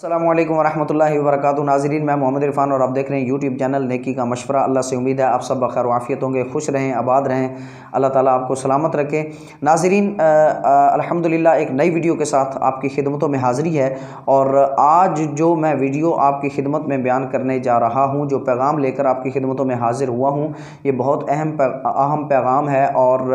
अस्सलामु अलैकुम वरहमतुल्लाहि वबरकातुहू। नाज़रीन, मैं मोहम्मद इरफान और आप देख रहे हैं यूट्यूब चैनल नेकी का मशवरा। अल्लाह से उम्मीद है आप सब बखैर वाफ़ियत होंगे, खुश रहें, आबाद रहें, अल्लाह ताला आपको सलामत रखे। नाज़रीन, अल्हम्दुलिल्लाह एक नई वीडियो के साथ आपकी खिदमतों में हाज़िरी है। और आज जो मैं वीडियो आपकी खिदमत में बयान करने जा रहा हूँ, जो पैगाम लेकर आपकी खिदमतों में हाज़िर हुआ हूँ, ये बहुत अहम पैगाम है और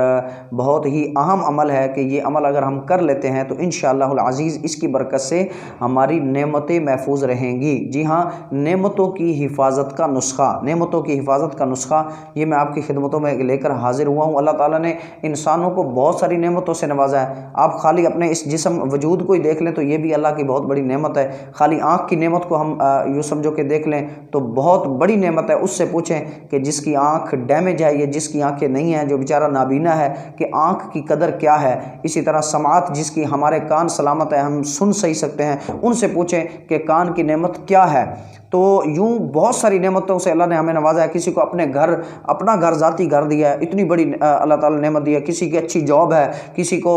बहुत ही अहम अमल है कि ये अमल अगर हम कर लेते हैं तो इंशाअल्लाहुल अज़ीज़ इसकी बरकत से हमारी नेमतें महफूज रहेंगी। जी हाँ, नेमतों की हिफाजत का नुस्खा, नेमतों की हिफाजत का नुस्खा ये मैं आपकी खिदमतों में लेकर हाजिर हुआ हूँ। अल्लाह ताला ने इंसानों को बहुत सारी नेमतों से नवाजा है। आप खाली अपने इस जिस्म वजूद को ही देख लें तो ये भी अल्लाह की बहुत बड़ी नेमत है। खाली आँख की नेमत को हम यूँ समझो कि देख लें तो बहुत बड़ी नेमत है। उससे पूछें कि जिसकी आँख डैमेज है, ये जिसकी आँखें नहीं हैं, जो बेचारा नाबीना है, कि आँख की कदर क्या है। इसी तरह समात, जिसकी हमारे कान सलामत है, हम सुन सही सकते हैं, उनसे पूछें कि कान की नेमत क्या है। तो यूं बहुत सारी नेमतों से अल्लाह ने हमें नवाजा है। किसी को अपना घर ज़ाती घर दिया है, इतनी बड़ी अल्लाह ताला ने नेमत दी है। किसी की अच्छी जॉब है, किसी को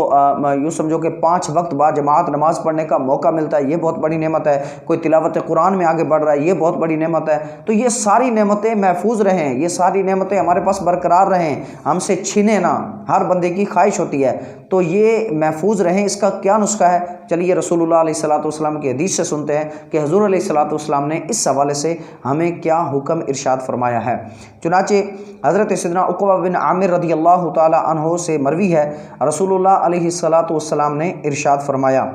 यूं समझो कि 5 वक्त बाद जमात नमाज पढ़ने का मौका मिलता है, ये बहुत बड़ी नेमत है। कोई तिलावत कुरान में आगे बढ़ रहा है, ये बहुत बड़ी नेमत है। तो ये सारी नेमतें महफूज रहें, ये सारी नेमतें हमारे पास बरकरार रहें, हमसे छीने ना, हर बंदे की ख्वाहिश होती है। तो ये महफूज रहें, इसका क्या नुस्खा है? चलिए रसूलुल्लाह अलैहिस्सलातु वस्सलाम की हदीस से सुनते हैं कि हुज़ूर अलैहिस्सलातु वस्सलाम ने इस हवाले से हमें क्या हुक्म इरशाद फरमाया है। चुनाचे हज़रत सैयदना उक़बा बिन आमिर रज़ियल्लाहु ताला अन्हु से मरवी है, रसूलुल्लाह अलैहिस्सलातु वस्सलाम ने इरशाद फरमाया,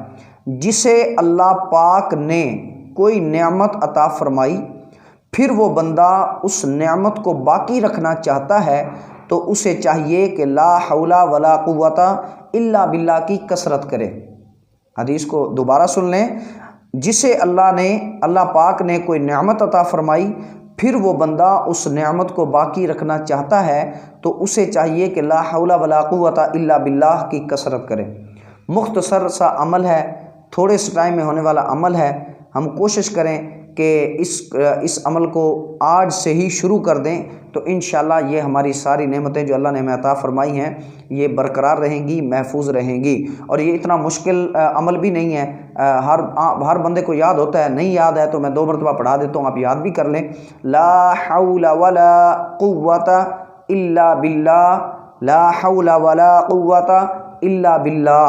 जिसे अल्लाह पाक ने कोई नेमत अता फरमाई, फिर वो बंदा उस नेमत को बाकी रखना चाहता है तो उसे चाहिए कि ला हौला वला कुव्वता इल्ला बिल्लाह की कसरत करे। हदीस को दोबारा सुन लें। जिसे अल्लाह पाक ने कोई नेमत अता फरमाई, फिर वो बंदा उस नेमत को बाकी रखना चाहता है तो उसे चाहिए कि ला हौला वला कुव्वता इल्ला बिल्लाह की कसरत करे। मुख्तसर सा अमल है, थोड़े से टाइम में होने वाला अमल है। हम कोशिश करें कि इस अमल को आज से ही शुरू कर दें तो इंशाअल्लाह ये हमारी सारी नेमतें जो अल्लाह ने हमें अता फरमाई हैं ये बरकरार रहेंगी, महफूज रहेंगी। और ये इतना मुश्किल अमल भी नहीं है, हर बंदे को याद होता है। नहीं याद है तो मैं 2 मरतबा पढ़ा देता हूँ, आप याद भी कर लें। ला हौला वला कुव्वता इल्ला बिल्लाह, ला हौला वला कुव्वता इल्ला बिल्लाह।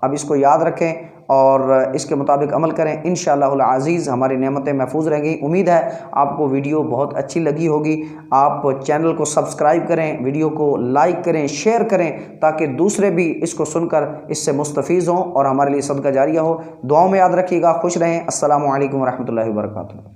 अब इसको याद रखें और इसके मुताबिक अमल करें। इंशाअल्लाहुल अज़ीज़ हमारी नेमतें महफूज रहेंगी। उम्मीद है आपको वीडियो बहुत अच्छी लगी होगी। आप चैनल को सब्सक्राइब करें, वीडियो को लाइक करें, शेयर करें, ताकि दूसरे भी इसको सुनकर इससे मुस्तफ़ीज़ हों और हमारे लिए सदका जारिया हो। दुआओं में याद रखिएगा। खुश रहें। अस्सलामु अलैकुम वरहमतुल्लाहि वबरकातुहू।